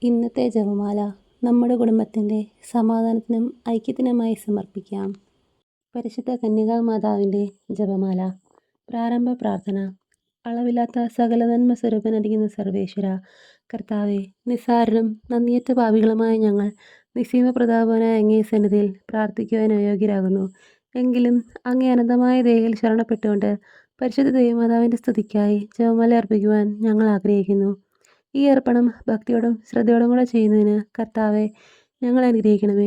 ഇന്നത്തെ ജപമാല നമ്മുടെ കുടുംബത്തിൻ്റെ സമാധാനത്തിനും ഐക്യത്തിനുമായി സമർപ്പിക്കാം. പരിശുദ്ധ കന്യകാമാതാവിൻ്റെ ജപമാല. പ്രാരംഭ പ്രാർത്ഥന. അളവില്ലാത്ത സകല നന്മ സ്വരൂപനടിക്കുന്ന സർവേശ്വര കർത്താവെ, നിസ്സാരരും നന്ദിയറ്റ പാപികളുമായ ഞങ്ങൾ നിസ്സീമ പ്രതാപനായ അങ്ങേ സന്നിധിയിൽ പ്രാർത്ഥിക്കുവാൻ അയോഗ്യരാകുന്നു. എങ്കിലും അങ്ങേ അനന്തമായ ദയയിൽ ശരണപ്പെട്ടുകൊണ്ട് പരിശുദ്ധ ദൈവമാതാവിൻ്റെ സ്തുതിക്കായി ജപമാല അർപ്പിക്കുവാൻ ഞങ്ങൾ ആഗ്രഹിക്കുന്നു. ഈ അർപ്പണം ഭക്തിയോടും ശ്രദ്ധയോടും കൂടെ ചെയ്യുന്നതിന് കർത്താവെ ഞങ്ങൾ അനുഗ്രഹിക്കണമേ.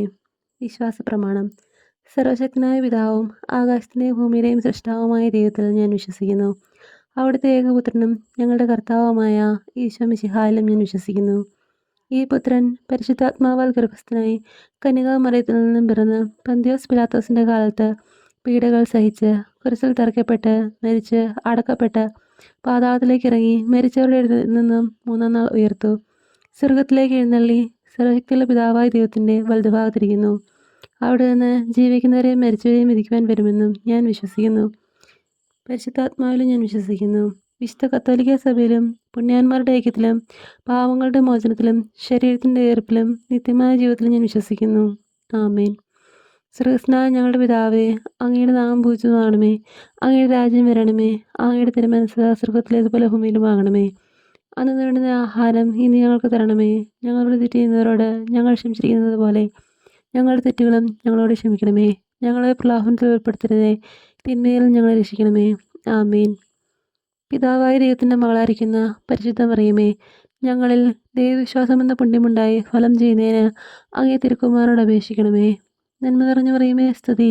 വിശ്വാസ പ്രമാണം. സർവശക്തനായ പിതാവും ആകാശത്തിൻ്റെയും ഭൂമിയുടെയും സൃഷ്ടാവുമായ ദൈവത്തിൽ ഞാൻ വിശ്വസിക്കുന്നു. അവിടുത്തെ ഏകപുത്രനും ഞങ്ങളുടെ കർത്താവുമായ ഈശോ മിശിഹായിലും ഞാൻ വിശ്വസിക്കുന്നു. ഈ പുത്രൻ പരിശുദ്ധാത്മാവാൽ ഗർഭസ്ഥനായി കന്യകാമറിയത്തിൽ നിന്നും പിറന്ന് പന്തിയോസ് പിലാത്തോസിൻ്റെ കാലത്ത് പീഡകൾ സഹിച്ച് കുരിശിൽ തറയ്ക്കപ്പെട്ട് മരിച്ച് അടക്കപ്പെട്ട് പാതാളത്തിലേക്ക് ഇറങ്ങി മരിച്ചവരുടെ ഇടയിൽ നിന്നും മൂന്നാം നാൾ ഉയർത്തു. സ്വർഗത്തിലേക്ക് എഴുന്നള്ളി സർവശക്തിയുള്ള പിതാവായ ദൈവത്തിൻ്റെ വലതുഭാഗത്തിരിക്കുന്നു. അവിടെ നിന്ന് ജീവിക്കുന്നവരെയും മരിച്ചവരെയും വിധിക്കുവാൻ വരുമെന്നും ഞാൻ വിശ്വസിക്കുന്നു. പരിശുദ്ധാത്മാവിലും ഞാൻ വിശ്വസിക്കുന്നു. വിശുദ്ധ കത്തോലിക്ക സഭയിലും പുണ്യാന്മാരുടെ ഐക്യത്തിലും പാവങ്ങളുടെ മോചനത്തിലും ശരീരത്തിൻ്റെ ഉയർപ്പിലും നിത്യമായ ജീവിതത്തിലും ഞാൻ വിശ്വസിക്കുന്നു. ആമേൻ. സ്വർഗസ്നായ ഞങ്ങളുടെ പിതാവേ, അങ്ങയുടെ നാമം പൂജിതമാകണമേ. അങ്ങയുടെ രാജ്യം വരണമേ. അങ്ങയുടെ തിരുമനസ്സ് സ്വർഗത്തിലേതുപോലെ ഭൂമിയിലുമാകണമേ. അന്ന് വേണ്ടുന്ന ആഹാരം ഇനി ഞങ്ങൾക്ക് തരണമേ. ഞങ്ങളോട് തെറ്റ് ചെയ്യുന്നവരോട് ഞങ്ങൾ ക്ഷമിച്ചിരിക്കുന്നത് പോലെ ഞങ്ങളുടെ തെറ്റുകളും ഞങ്ങളോട് ക്ഷമിക്കണമേ. ഞങ്ങളെ പ്രലോഭനത്തിൽ ഉൾപ്പെടുത്തരുതേ, തിന്മയിൽ ഞങ്ങളെ രക്ഷിക്കണമേ. ആമേൻ. പിതാവായ ദൈവത്തിൻ്റെ മകളായിരിക്കുന്ന പരിശുദ്ധ മറിയമേ, ഞങ്ങളിൽ ദൈവവിശ്വാസമെന്ന പുണ്യമുണ്ടായി ഫലം ചെയ്യുന്നതിന് അങ്ങേ തിരുക്കുമാരനോട് അപേക്ഷിക്കണമേ. നന്മ നിറഞ്ഞ മറിയമേ, സ്തുതി.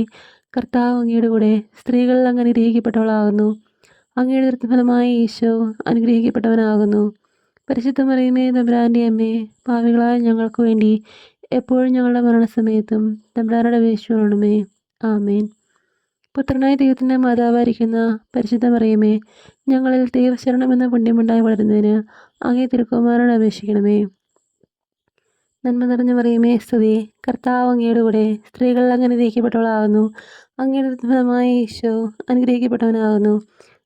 കർത്താവ് അങ്ങയുടെ കൂടെ സ്ത്രീകളിൽ അങ്ങ് അനുഗ്രഹിക്കപ്പെട്ടവളാകുന്നു. അങ്ങയുടെ ദൃഢഫലമായ ഈശോ അനുഗ്രഹിക്കപ്പെട്ടവനാകുന്നു. പരിശുദ്ധ മറിയമേ, തമ്പുരാൻ്റെ അമ്മേ, പാപികളായ ഞങ്ങൾക്ക് വേണ്ടി എപ്പോഴും ഞങ്ങളുടെ മരണസമയത്തും തമ്പുരാനോട് അപേക്ഷിച്ചുകൊള്ളണമേ. ആമേൻ. പുത്രനായ ദൈവത്തിൻ്റെ മാതാവായിരിക്കുന്ന പരിശുദ്ധ മറിയമേ, ഞങ്ങളിൽ ദൈവശരണമെന്ന പുണ്യമുണ്ടായി വളരുന്നതിന് അങ്ങേ തിരുക്കുമാരനോട് അപേക്ഷിക്കണമേ. നന്മ നിറഞ്ഞ മറിയമേ, സ്തുതി. കർത്താവ് അങ്ങയുടെ കൂടെ സ്ത്രീകളിൽ അങ്ങ് അനുഗ്രഹിക്കപ്പെട്ടവളാകുന്നു. അങ്ങയുടെ ഫലമായ ഈശോ അനുഗ്രഹിക്കപ്പെട്ടവനാകുന്നു.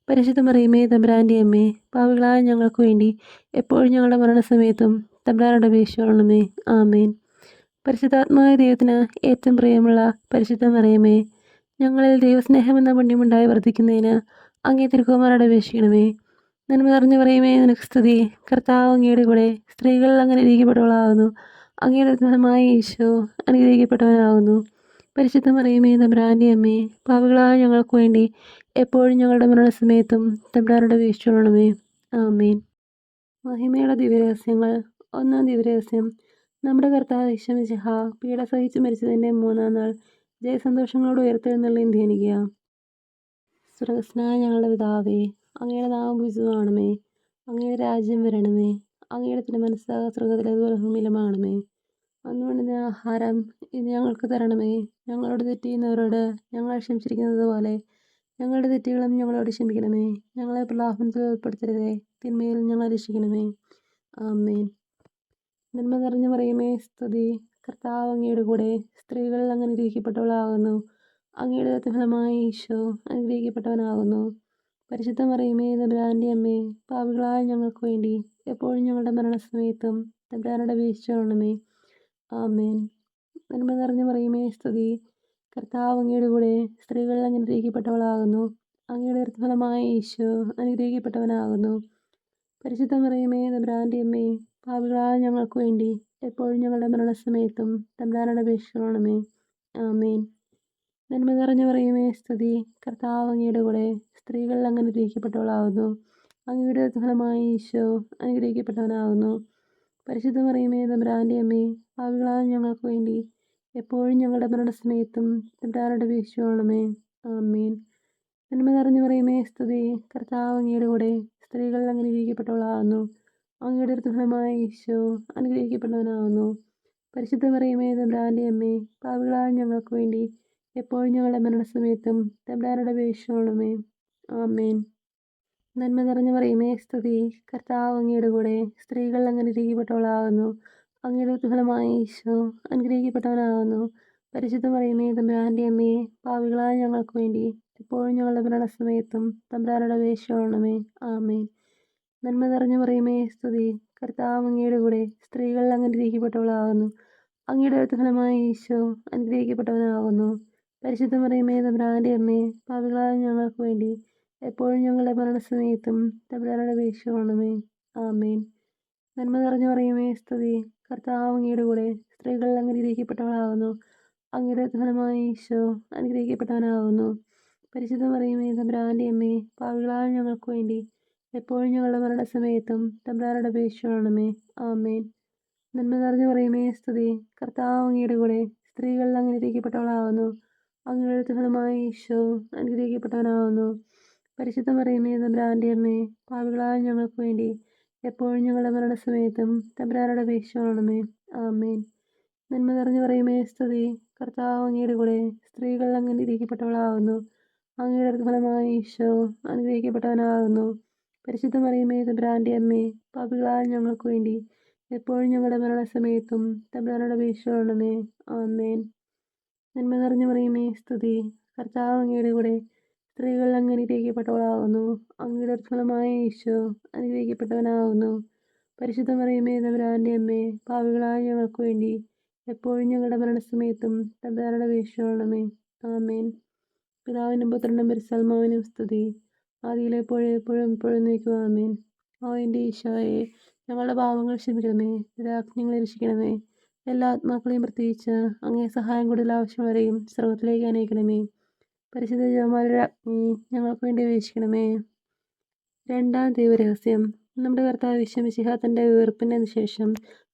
പരിശുദ്ധ മറിയമേ, തമ്പുരാൻ്റെ അമ്മേ, പാപികളായ ഞങ്ങൾക്ക് വേണ്ടി എപ്പോഴും ഞങ്ങളുടെ മരണസമയത്തും തമ്പുരാനോട് അപേക്ഷിച്ചുകൊള്ളണമേ. ആമേൻ. പരിശുദ്ധാത്മാവായ ദൈവത്തിന് ഏറ്റവും പ്രിയമുള്ള പരിശുദ്ധ മറിയമേ, ഞങ്ങളിൽ ദൈവസ്നേഹമെന്ന പുണ്യമുണ്ടായി വർദ്ധിക്കുന്നതിന് അങ്ങേ തിരുക്കുമാരനോട് അപേക്ഷിക്കണമേ. നന്മ നിറഞ്ഞ മറിയമേ, നിനക്ക് സ്തുതി. കർത്താവ് അങ്ങയുടെ കൂടെ സ്ത്രീകളിൽ അങ്ങ് അനുഗ്രഹിക്കപ്പെട്ടവളാകുന്നു. അങ്ങയുടെ ഫലമായ ഈശോ അനുഗ്രഹിക്കപ്പെട്ടവനാകുന്നു. പരിശുദ്ധ മറിയമേ, തമ്പുരാൻ്റെ അമ്മേ, പാപികളായ ഞങ്ങൾക്ക് വേണ്ടി എപ്പോഴും ഞങ്ങളുടെ മരണസമയത്തും തമ്പുരാനോട് അപേക്ഷിച്ചുകൊള്ളണമേ. ആമേൻ. മഹിമയുടെ ദിവ്യരഹസ്യങ്ങൾ. ഒന്നാം ദിവ്യരഹസ്യം. നമ്മുടെ കർത്താവ് ഈശോ മിശിഹാ പീഡ സഹിച്ച് മരിച്ചതിൻ്റെ മൂന്നാം നാൾ ജയസന്തോഷങ്ങളോട് ഉയർത്തെഴുന്നള്ളിയും ധ്യാനിക്കുക. സ്വർഗസ്നായ ഞങ്ങളുടെ പിതാവേ, അങ്ങയുടെ നാമം പൂജിതമാകണമേ. അങ്ങയുടെ രാജ്യം വരണമേ. അങ്ങയുടെ തിരുമനസ്സ് സ്വർഗത്തിലേതുപോലെ ഭൂമിയിലുമാകണമേ. അന്ന് വേണ്ടുന്ന ആഹാരം ഇനി ഞങ്ങൾക്ക് തരണമേ. ഞങ്ങളോട് തെറ്റ് ചെയ്യുന്നവരോട് ഞങ്ങൾ ക്ഷമിച്ചിരിക്കുന്നത് പോലെ ഞങ്ങളുടെ തെറ്റുകളും ഞങ്ങളോട് ക്ഷമിക്കണമേ. ഞങ്ങളെ പ്രലോഭനത്തിൽ ഉൾപ്പെടുത്തരുതേ, തിന്മയിൽ ഞങ്ങളെ രക്ഷിക്കണമേ. ആമേൻ. നന്മ നിറഞ്ഞ മറിയമേ, സ്തുതി. കർത്താവ് അങ്ങയുടെ കൂടെ സ്ത്രീകളിൽ അങ്ങ് അനുഗ്രഹിക്കപ്പെട്ടവളാകുന്നു. അങ്ങയുടെ ഫലമായ ഈശോ അനുഗ്രഹിക്കപ്പെട്ടവനാകുന്നു. പരിശുദ്ധ മറിയമേ, തമ്പുരാൻ്റെ അമ്മേ, പാപികളായ ഞങ്ങൾക്ക് വേണ്ടി എപ്പോഴും ഞങ്ങളുടെ മരണസമയത്തും തമ്പുരാനോട് അപേക്ഷിച്ചുകൊള്ളണമേ. ആമേൻ. നന്മ നിറഞ്ഞ മറിയമേ, സ്തുതി. കർത്താവ് അങ്ങയുടെ കൂടെ സ്ത്രീകളിൽ അങ്ങ് അനുഗ്രഹിക്കപ്പെട്ടവളാകുന്നു. അങ്ങയുടെ ഫലമായ ഈശോ അനുഗ്രഹിക്കപ്പെട്ടവനാകുന്നു. പരിശുദ്ധ മറിയമേ, തമ്പുരാൻ്റെ അമ്മേ, പാപികളായ ഞങ്ങൾക്ക് വേണ്ടി എപ്പോഴും ഞങ്ങളുടെ മരണസമയത്തും തമ്പുരാനോട് അപേക്ഷിച്ചുകൊള്ളണമേ. ആമേൻ. നന്മ നിറഞ്ഞ മറിയമേ, സ്തുതി. കർത്താവ് അങ്ങയുടെ കൂടെ സ്ത്രീകളിൽ അങ്ങ് അനുഗ്രഹിക്കപ്പെട്ടവളാകുന്നു. അങ്ങയുടെ ഫലമായ ഈശോ അനുഗ്രഹിക്കപ്പെട്ടവനാകുന്നു. പരിശുദ്ധ മറിയമേ, തമ്പുരാൻ്റെ അമ്മേ, പാപികളായ ഞങ്ങൾക്ക് വേണ്ടി എപ്പോഴും ഞങ്ങളുടെ മരണസമയത്തും തമ്പുരാനോട് അപേക്ഷിച്ചുകൊള്ളണമേ. ആമേൻ. നന്മ നിറഞ്ഞ മറിയമേ, സ്തുതി. കർത്താവ് അങ്ങയുടെ കൂടെ സ്ത്രീകളിൽ അങ്ങ് അനുഗ്രഹിക്കപ്പെട്ടവളാകുന്നു. അങ്ങയുടെ ഫലമായ ഈശോ അനുഗ്രഹിക്കപ്പെട്ടവനാകുന്നു. പരിശുദ്ധ മറിയമേ, തമ്പുരാൻ്റെ അമ്മേ, പാപികളായ ഞങ്ങൾക്ക് വേണ്ടി എപ്പോഴും ഞങ്ങളുടെ മരണസമയത്തും തമ്പുരാനോട് അപേക്ഷിച്ചുകൊള്ളണമേ. ആമേൻ. നന്മ നിറഞ്ഞ മറിയമേ, സ്തുതി. കർത്താവ് അങ്ങയുടെ കൂടെ സ്ത്രീകളിൽ അങ്ങ് അനുഗ്രഹിക്കപ്പെട്ടവളാകുന്നു. അങ്ങയുടെ ഫലമായ ഈശോ അനുഗ്രഹിക്കപ്പെട്ടവനാകുന്നു. പരിശുദ്ധ മറിയമേ, തമ്പുരാൻ്റെ അമ്മേ, പാപികളായ ഞങ്ങൾക്ക് വേണ്ടി എപ്പോഴും ഞങ്ങളുടെ മരണസമയത്തും തമ്പുരാനോട് അപേക്ഷിച്ചുകൊള്ളണമേ. ആമേൻ. നന്മ നിറഞ്ഞ മറിയമേ, സ്തുതി. കർത്താവ് അങ്ങയുടെ കൂടെ സ്ത്രീകൾ അങ്ങ് അനുഗ്രഹിക്കപ്പെട്ടവളാകുന്നു. അങ്ങയുടെ ഫലമായ ഈശോ അനുഗ്രഹിക്കപ്പെട്ടവനാകുന്നു. പരിശുദ്ധ മറിയമേ തമ്പുരാന്റെ അമ്മേ, പാപികളായ ഞങ്ങൾക്ക് വേണ്ടി എപ്പോഴും ഞങ്ങളുടെ മരണസമയത്തും തമ്പുരാനോട് അപേക്ഷിക്കണമേ. ആമേൻ. നന്മ നിറഞ്ഞു മറിയമേ സ്തുതി, കർത്താവ് അങ്ങയുടെ കൂടെ സ്ത്രീകൾ അങ്ങ് അനുഗ്രഹിക്കപ്പെട്ടവളാകുന്നു. അങ്ങയുടെ ഫലമായ ഈശോ അനുഗ്രഹിക്കപ്പെട്ടവനാകുന്നു. പരിശുദ്ധ മറിയമേ തമ്പുരാന്റെ അമ്മേ, പാപികളായ ഞങ്ങൾക്ക് വേണ്ടി എപ്പോഴും ഞങ്ങളുടെ മരണസമയത്തും തമ്പുരാനോട് അപേക്ഷിക്കണമേ. ആമേൻ. നന്മ നിറഞ്ഞു മറിയമേ സ്തുതി, കർത്താവ് അങ്ങയുടെ കൂടെ സ്ത്രീകൾ അങ്ങ് അനുഗ്രഹിക്കപ്പെട്ടവളാകുന്നു. അങ്ങയുടെ ഫലമായ ഈശോ അനുഗ്രഹിക്കപ്പെട്ടവനാകുന്നു. പരിശുദ്ധ മറിയമേ തമ്പുരാന്റെ അമ്മേ, പാപികളായ ഞങ്ങൾക്ക് വേണ്ടി എപ്പോഴും ഞങ്ങളുടെ മരണസമയത്തും തമ്പുരാനോട് അപേക്ഷിക്കണമേ. ആമേൻ. നന്മ നിറഞ്ഞു മറിയമേ സ്തുതി, കർത്താവ് അങ്ങയുടെ കൂടെ സ്ത്രീകൾ അങ്ങ് അനുഗ്രഹിക്കപ്പെട്ടവളാകുന്നു. അങ്ങയുടെ ഫലമായ ഈശോ അനുഗ്രഹിക്കപ്പെട്ടവനാകുന്നു. പരിശുദ്ധ മറിയമേ തമ്പുരാന്റെ അമ്മേ, പാപികളായ ഞങ്ങൾക്ക് വേണ്ടി എപ്പോഴും ഞങ്ങളുടെ മരണസമയത്തും തമ്പുരാനോട് അപേക്ഷിക്കണമേ. ആമേൻ. നന്മ നിറഞ്ഞു മറിയമേ സ്തുതി, കർത്താവ് അങ്ങയുടെ കൂടെ സ്ത്രീകൾ അങ്ങ് അനുഗ്രഹിക്കപ്പെട്ടവളാകുന്നു. അങ്ങയുടെ ഫലമായ ഈശോ അനുഗ്രഹിക്കപ്പെട്ടവനാകുന്നു. പരിശുദ്ധ മറിയമേ തമ്പുരാന്റെ അമ്മേ, പാപികളായ ഞങ്ങൾക്ക് വേണ്ടി എപ്പോഴും ഞങ്ങളുടെ മരണസമയത്തും തമ്പുരാനോട് അപേക്ഷിക്കണമേ. ആമേൻ. പിതാവിനും പുത്രനും പരിശുദ്ധാത്മാവിനും സ്തുതി, ആദിയിലെപ്പോഴും എപ്പോഴും എപ്പോഴും നീക്കും. ആമേൻ. ഓ എൻ്റെ ഈശോയെ, ഞങ്ങളുടെ പാപങ്ങൾ ക്ഷമിക്കണമേ, നിരാജ്ഞങ്ങളെ രക്ഷിക്കണമേ. എല്ലാ ആത്മാക്കളെയും പ്രത്യേകിച്ച് അങ്ങേ സഹായം കൂടുതൽ ആവശ്യമുള്ളവരെയും സ്വർഗത്തിലേക്ക് അനയിക്കണമേ. പരിശുദ്ധ ജപമാലയുടെ അഗ്നി ഞങ്ങൾക്ക് വേണ്ടി അപേക്ഷിക്കണമേ. രണ്ടാം ദൈവരഹസ്യം. നമ്മുടെ കർത്താവ് ഈശോ മിശിഹാ തൻ്റെ ഉയർപ്പിന് ശേഷം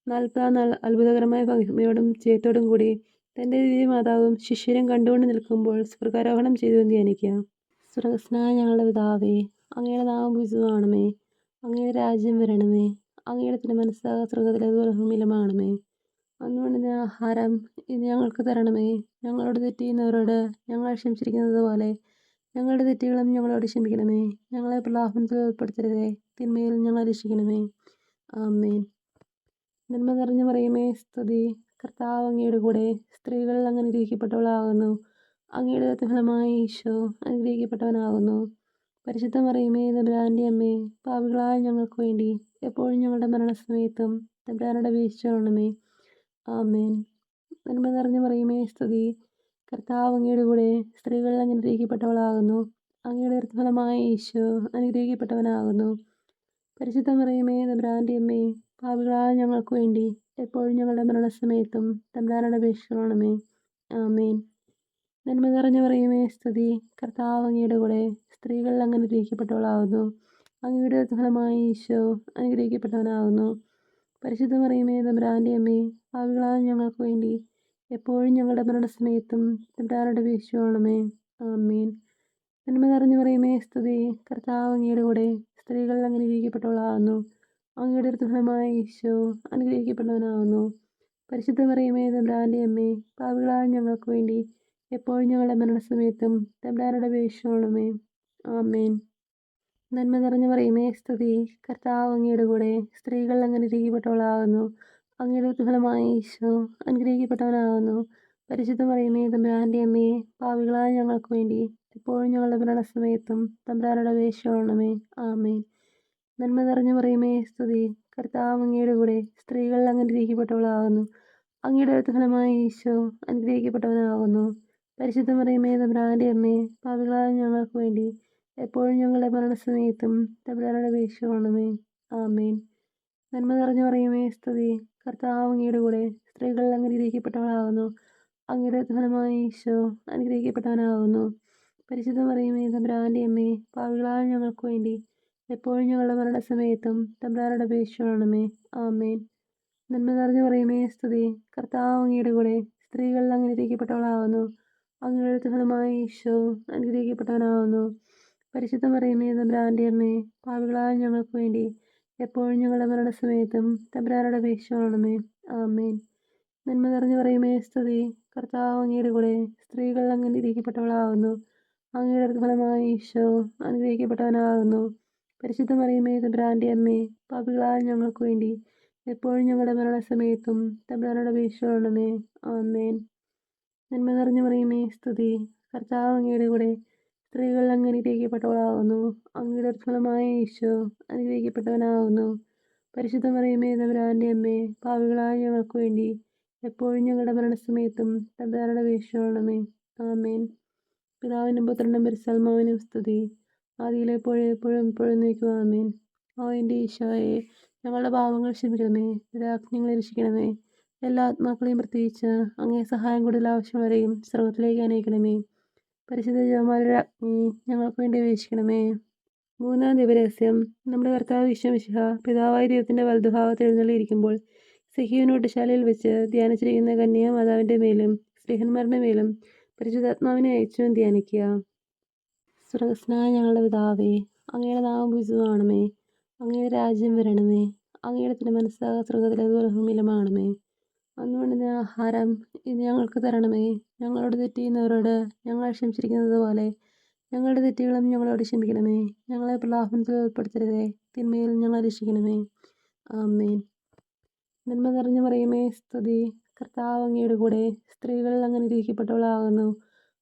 40 നാൾ അത്ഭുതകരമായ മഹിമയോടും ജയത്തോടും കൂടി തൻ്റെ ദിവ്യമാതാവും ശിഷ്യരും കണ്ടുകൊണ്ട് നിൽക്കുമ്പോൾ സ്വർഗാരോഹണം ചെയ്തു എന്ന് ധ്യാനിക്കാം. സ്വർഗസ്നായ ഞങ്ങളുടെ പിതാവേ, അങ്ങയുടെ നാമം പൂജിതമാകണമേ. അങ്ങയുടെ രാജ്യം വരണമേ. അങ്ങയുടെ തിരുമനസ്സ് സ്വർഗത്തിലേതുപോലെ ഭൂമിയിലുമാകണമേ. അന്നുകൊണ്ടുന്ന ആഹാരം ഇന്ന് ഞങ്ങൾക്ക് തരണമേ. ഞങ്ങളോട് തെറ്റ് ചെയ്യുന്നവരോട് ഞങ്ങൾ ക്ഷമിച്ചിരിക്കുന്നത് പോലെ ഞങ്ങളുടെ തെറ്റുകളും ഞങ്ങളോട് ക്ഷമിക്കണമേ. ഞങ്ങളെ പ്രലോഭനത്തിൽ ഉൾപ്പെടുത്തരുതേ, തിന്മയിൽ ഞങ്ങളെ രക്ഷിക്കണമേ. ആമേൻ. നന്മ നിറഞ്ഞു മറിയമേ സ്തുതി, കർത്താവ് അങ്ങയുടെ കൂടെ സ്ത്രീകൾ അങ്ങ് അനുഗ്രഹിക്കപ്പെട്ടവളാകുന്നു. അങ്ങയുടെ ഫലമായ ഈശോ അനുഗ്രഹിക്കപ്പെട്ടവനാകുന്നു. പരിശുദ്ധ മറിയമേ തമ്പുരാന്റെ അമ്മേ, പാപികളായ ഞങ്ങൾക്ക് വേണ്ടി എപ്പോഴും ഞങ്ങളുടെ മരണസമയത്തും തമ്പുരാനോട് അപേക്ഷിക്കണമേ. ആമേൻ. നന്മ നിറഞ്ഞു മറിയമേ സ്തുതി, കർത്താവ് അങ്ങയുടെ കൂടെ സ്ത്രീകൾ അങ്ങ് അനുഗ്രഹിക്കപ്പെട്ടവളാകുന്നു. അങ്ങയുടെ ഫലമായ ഈശോ അനുഗ്രഹിക്കപ്പെട്ടവനാകുന്നു. പരിശുദ്ധ മറിയമേ തമ്പുരാന്റെ അമ്മേ, പാപികളായ ഞങ്ങൾക്ക് വേണ്ടി എപ്പോഴും ഞങ്ങളുടെ മരണസമയത്തും തമ്പുരാനോട് അപേക്ഷിക്കണമേ. ആമേൻ. നന്മ നിറഞ്ഞു മറിയമേ സ്തുതി, കർത്താവ് അങ്ങയുടെ കൂടെ സ്ത്രീകൾ അങ്ങ് അനുഗ്രഹിക്കപ്പെട്ടവളാകുന്നു. അങ്ങയുടെ ഫലമായ ഈശോ അനുഗ്രഹിക്കപ്പെട്ടവനാകുന്നു. പരിശുദ്ധ മറിയമേ തമ്പുരാന്റെ അമ്മേ, പാപികളായ ഞങ്ങൾക്ക് വേണ്ടി എപ്പോഴും ഞങ്ങളുടെ മരണസമയത്തും തമ്പുരാനോട് അപേക്ഷിക്കണമേ. ആമേൻ. നന്മ നിറഞ്ഞു മറിയമേ സ്തുതി, കർത്താവ് അങ്ങയുടെ കൂടെ സ്ത്രീകൾ അങ്ങ് അനുഗ്രഹിക്കപ്പെട്ടവളാകുന്നു. അങ്ങയുടെ ഫലമായ ഈശോ അനുഗ്രഹിക്കപ്പെട്ടവനാകുന്നു. പരിശുദ്ധ മറിയമേ തമ്പുരാന്റെ അമ്മേ, പാപികളായ ഞങ്ങൾക്ക് വേണ്ടി എപ്പോഴും ഞങ്ങളുടെ മരണസമയത്തും തമ്പുരാനോട് അപേക്ഷിക്കണമേ. ആമേൻ. നന്മ നിറഞ്ഞു മറിയമേ സ്തുതി, കർത്താവ് അങ്ങയുടെ കൂടെ സ്ത്രീകൾ അങ്ങ് അനുഗ്രഹിക്കപ്പെട്ടവളാകുന്നു. അങ്ങയുടെ ഫലമായ ഈശോ അനുഗ്രഹിക്കപ്പെട്ടവനാകുന്നു. പരിശുദ്ധ മറിയമേ തമ്പുരാന്റെ അമ്മേ, പാപികളായ ഞങ്ങൾക്ക് വേണ്ടി എപ്പോഴും ഞങ്ങളുടെ മരണസമയത്തും തമ്പുരാനോട് അപേക്ഷിക്കണമേ. ആമേൻ. നന്മ നിറഞ്ഞു മറിയമേ സ്തുതി, കർത്താവ് അങ്ങയുടെ കൂടെ സ്ത്രീകൾ അങ്ങ് അനുഗ്രഹിക്കപ്പെട്ടവളാകുന്നു. അങ്ങയുടെ ഫലമായ ഈശോ അനുഗ്രഹിക്കപ്പെട്ടവനാകുന്നു. പരിശുദ്ധ മറിയമേ തമ്പുരാന്റെ അമ്മേ, പാപികളായ ഞങ്ങൾക്ക് വേണ്ടി എപ്പോഴും ഞങ്ങളുടെ മരണസമയത്തും തമ്പുരാനോട് അപേക്ഷിക്കണമേ. ആമേൻ. നന്മ നിറഞ്ഞു മറിയമേ സ്തുതി, കർത്താവ് അങ്ങയുടെ കൂടെ സ്ത്രീകൾ അങ്ങ് അനുഗ്രഹിക്കപ്പെട്ടവളാകുന്നു. അങ്ങയുടെ ഫലമായ ഈശോ അനുഗ്രഹിക്കപ്പെട്ടവനാകുന്നു. പരിശുദ്ധ മറിയമേ തമ്പുരാന്റെ അമ്മേ, പാപികളായ ഞങ്ങൾക്ക് വേണ്ടി എപ്പോഴും ഞങ്ങളുടെ മരണസമയത്തും തമ്പുരാനോട് അപേക്ഷിക്കണമേ. ആമേൻ. നന്മ നിറഞ്ഞു മറിയമേ സ്തുതി, കർത്താവ് അങ്ങയുടെ കൂടെ സ്ത്രീകൾ അങ്ങ് അനുഗ്രഹിക്കപ്പെട്ടവളാകുന്നു. അങ്ങയുടെ ഫലമായ ഈശോ അനുഗ്രഹിക്കപ്പെട്ടവനാകുന്നു. പരിശുദ്ധ മറിയമേ തമ്പുരാന്റെ അമ്മേ, പാപികളായ ഞങ്ങൾക്ക് വേണ്ടി എപ്പോഴും ഞങ്ങളുടെ മരണസമയത്തും തമ്പുരാനോട് അപേക്ഷിക്കണമേ. ആമേൻ. നന്മ നിറഞ്ഞു മറിയമേ സ്തുതി, കർത്താവ് അങ്ങയുടെ കൂടെ സ്ത്രീകൾ അങ്ങ് അനുഗ്രഹിക്കപ്പെട്ടവളാകുന്നു. അങ്ങയുടെ ഫലമായ ഈശോ അനുഗ്രഹിക്കപ്പെട്ടവനാകുന്നു. പരിശുദ്ധ മറിയമേ തമ്പുരാന്റെ അമ്മേ, പാപികളായ ഞങ്ങൾക്ക് വേണ്ടി എപ്പോഴും ഞങ്ങളുടെ മരണസമയത്തും തമ്പുരാനോട് അപേക്ഷിക്കണമേ. ആമേൻ. നന്മ നിറഞ്ഞു മറിയമേ സ്തുതി, കർത്താവ് അങ്ങയുടെ കൂടെ സ്ത്രീകൾ അങ്ങ് അനുഗ്രഹിക്കപ്പെട്ടവളാകുന്നു. അങ്ങയുടെ ഫലമായ ഈശോ അനുഗ്രഹിക്കപ്പെട്ടവനാകുന്നു. പരിശുദ്ധ മറിയമേ തമ്പുരാൻ്റെ അമ്മേ, പാപികളായ ഞങ്ങൾക്ക് വേണ്ടി എപ്പോഴും ഞങ്ങളുടെ മരണസമയത്തും തമ്പുരാനോട് അപേക്ഷിച്ചുകൊള്ളണമേ. ആമേൻ. പിതാവിനും പുത്രനും പരിശുദ്ധാത്മാവിനും സ്തുതി. ആദിയിലെ പോലെ എപ്പോഴും എപ്പോഴും നീക്കും. ആമേൻ. ഓ എൻ്റെ ഈശോയെ, ഞങ്ങളുടെ പാപങ്ങൾ ക്ഷമിക്കണമേ, നിരാജ്ഞങ്ങളെ രക്ഷിക്കണമേ. എല്ലാ ആത്മാക്കളെയും പ്രത്യേകിച്ച് അങ്ങേ സഹായം കൂടുതൽ ആവശ്യമുള്ളവരെയും സ്വർഗത്തിലേക്ക് അനയിക്കണമേ. പരിശുദ്ധ ജപമാലയുടെ അഗ്നി ഞങ്ങൾക്ക് വേണ്ടി അപേക്ഷിക്കണമേ. മൂന്നാം ദിവരഹസ്യം. നമ്മുടെ കർത്താവ് ഈശോ മിശിഹ പിതാവായ ദൈവത്തിൻ്റെ വലതുഭാഗത്ത് എഴുന്നള്ളിയിരിക്കുമ്പോൾ സിഹിയോനോട്ടുശാലയിൽ വെച്ച് ധ്യാനിച്ചിരിക്കുന്ന കന്യാമാതാവിൻ്റെ മേലും സ്ത്രീഹന്മാരുടെ മേലും പരിശുദ്ധാത്മാവിനെ അയച്ചും ധ്യാനിക്കുക. സ്വർഗസ്നായ ഞങ്ങളുടെ പിതാവേ, അങ്ങയുടെ നാമം പൂജിതമാകണമേ. അങ്ങയുടെ രാജ്യം വരണമേ. അങ്ങയുടെ തിരുമനസ്സായ സ്വർഗത്തിലേതുപോലെ ഭൂമിയിലുമാകണമേ. അന്ന് വേണ്ടുന്ന ആഹാരം ഇന്ന് ഞങ്ങൾക്ക് തരണമേ. ഞങ്ങളോട് തെറ്റ് ചെയ്യുന്നവരോട് ഞങ്ങൾ ക്ഷമിച്ചിരിക്കുന്നത് പോലെ ഞങ്ങളുടെ തെറ്റുകളും ഞങ്ങളോട് ക്ഷമിക്കണമേ. ഞങ്ങളെ പ്രലോഭനത്തിൽ ഉൾപ്പെടുത്തരുതേ, തിന്മയിൽ ഞങ്ങളെ രക്ഷിക്കണമേ. ആമേൻ. നന്മ നിറഞ്ഞു മറിയമേ സ്തുതി. കർത്താവ് അങ്ങയുടെ കൂടെ സ്ത്രീകൾ അങ്ങ് അനുഗ്രഹിക്കപ്പെട്ടവളാകുന്നു.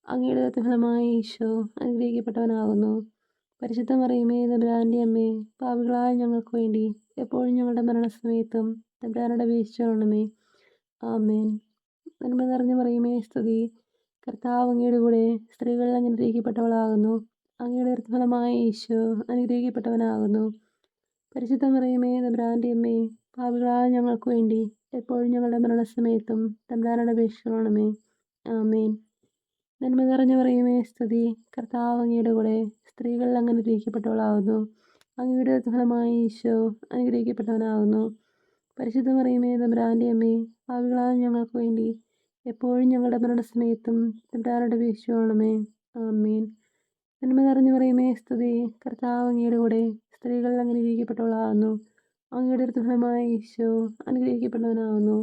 അങ്ങയുടെ ഫലമായ ഈശോ അനുഗ്രഹിക്കപ്പെട്ടവനാകുന്നു. പരിശുദ്ധ മറിയമേ തമ്പുരാൻ്റെ അമ്മേ, പാപികളായ ഞങ്ങൾക്ക് വേണ്ടി എപ്പോഴും ഞങ്ങളുടെ മരണസമയത്തും തമ്പുരാനോട് അപേക്ഷിച്ചുകൊള്ളണമേ. ആമേൻ. നന്മ നിറഞ്ഞു മറിയമേ സ്തുതി. കർത്താവ് അങ്ങയുടെ കൂടെ സ്ത്രീകൾ അങ്ങ് അനുഗ്രഹിക്കപ്പെട്ടവളാകുന്നു. അങ്ങയുടെ ഫലമായ ഈശോ അനുഗ്രഹിക്കപ്പെട്ടവനാകുന്നു. പരിശുദ്ധ മറിയമേ തമ്പുരാൻ്റെ അമ്മേ, പാപികളായ ഞങ്ങൾക്ക് വേണ്ടി എപ്പോഴും ഞങ്ങളുടെ മരണസമയത്തും തമ്പുരാനോട് അപേക്ഷിച്ചുകൊള്ളണമേ. ആമേൻ. നന്മ നിറഞ്ഞു മറിയമേ സ്തുതി. കർത്താവ് അങ്ങയുടെ കൂടെ സ്ത്രീകൾ അങ്ങ് അനുഗ്രഹിക്കപ്പെട്ടവളാകുന്നു. അങ്ങയുടെ ഫലമായ ഈശോ അനുഗ്രഹിക്കപ്പെട്ടവനാകുന്നു. പരിശുദ്ധ മറിയമേ തമ്പുരാൻ്റെ അമ്മേ, പാപികളായ ഞങ്ങൾക്ക് വേണ്ടി എപ്പോഴും ഞങ്ങളുടെ മരണസമയത്തും തമ്പുരാനോട് അപേക്ഷിച്ചുകൊള്ളണമേ. ആമേൻ. നന്മ നിറഞ്ഞു മറിയമേ സ്തുതി. കർത്താവ് അങ്ങയുടെ കൂടെ സ്ത്രീകൾ അങ്ങ് അനുഗ്രഹിക്കപ്പെട്ടവളാകുന്നു. അങ്ങയുടെ ഫലമായ ഈശോ അനുഗ്രഹിക്കപ്പെട്ടവനാകുന്നു.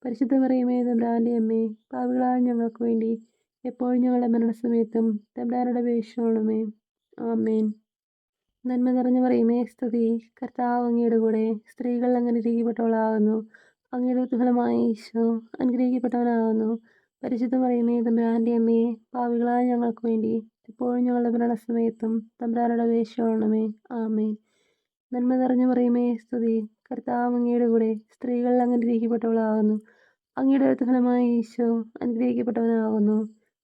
പരിശുദ്ധ മറിയമേ തമ്പുരാൻ്റെ അമ്മേ, പാപികളായ ഞങ്ങൾക്ക് വേണ്ടി എപ്പോഴും ഞങ്ങളുടെ മരണസമയത്തും തമ്പുരാനോട് അപേക്ഷിച്ചുകൊള്ളണമേ. ആമേൻ. നന്മ നിറഞ്ഞു മറിയമേ സ്തുതി. കർത്താവ് അങ്ങയുടെ കൂടെ സ്ത്രീകൾ അങ്ങ് അനുഗ്രഹിക്കപ്പെട്ടവളാകുന്നു. അങ്ങയുടെ ഫലമായ ഈശോ അനുഗ്രഹിക്കപ്പെട്ടവനാകുന്നു. പരിശുദ്ധ മറിയമേ തമ്പുരാൻ്റെ അമ്മേ, പാപികളായ ഞങ്ങൾക്ക് വേണ്ടി എപ്പോഴും ഞങ്ങളുടെ മരണസമയത്തും തമ്പുരാനോട് അപേക്ഷിച്ചുകൊള്ളണമേ. ആമേൻ. നന്മ നിറഞ്ഞു മറിയമേ സ്തുതി. കർത്താവ് അങ്ങയുടെ കൂടെ സ്ത്രീകൾ അങ്ങ് അനുഗ്രഹിക്കപ്പെട്ടവളാകുന്നു. അങ്ങയുടെ ഫലമായ ഈശോ അനുഗ്രഹിക്കപ്പെട്ടവനാകുന്നു.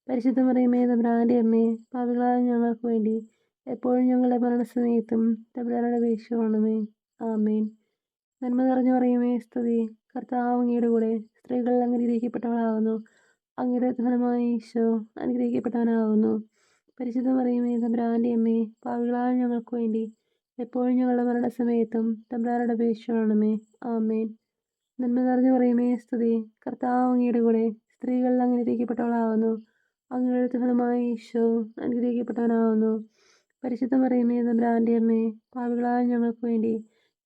പരിശുദ്ധ മറിയമേ തമ്പുരാൻ്റെ അമ്മേ, പാപികളായ ഞങ്ങൾക്ക് വേണ്ടി എപ്പോഴും ഞങ്ങളുടെ മരണസമയത്തും തമ്പുരാനോട് അപേക്ഷിച്ചുകൊള്ളണമേ. ആമേൻ. നന്മ നിറഞ്ഞു മറിയമേ സ്തുതി. കർത്താവ് അങ്ങയുടെ കൂടെ സ്ത്രീകൾ അങ്ങ് അനുഗ്രഹിക്കപ്പെട്ടവളാകുന്നു. അങ്ങയുടെ ഫലമായ ഈശോ അനുഗ്രഹിക്കപ്പെട്ടവനാകുന്നു. പരിശുദ്ധ മറിയമേ തമ്പുരാൻ്റെ അമ്മേ, പാപികളായ ഞങ്ങൾക്ക് വേണ്ടി എപ്പോഴും ഞങ്ങളുടെ മരണസമയത്തും തമ്പുരാനോട് അപേക്ഷിച്ചുകൊള്ളണമേ. ആമേൻ. നന്മ നിറഞ്ഞു മറിയമേ സ്തുതി. കർത്താവ് അങ്ങയുടെ കൂടെ സ്ത്രീകൾ അങ്ങ് അനുഗ്രഹിക്കപ്പെട്ടവളാകുന്നു. അങ്ങയുടെ ഫലമായ ഈശോ അനുഗ്രഹിക്കപ്പെട്ടവനാകുന്നു. പരിശുദ്ധ മറിയമേ തമ്പുരാൻ്റെ അമ്മേ, പാപികളായ ഞങ്ങൾക്ക് വേണ്ടി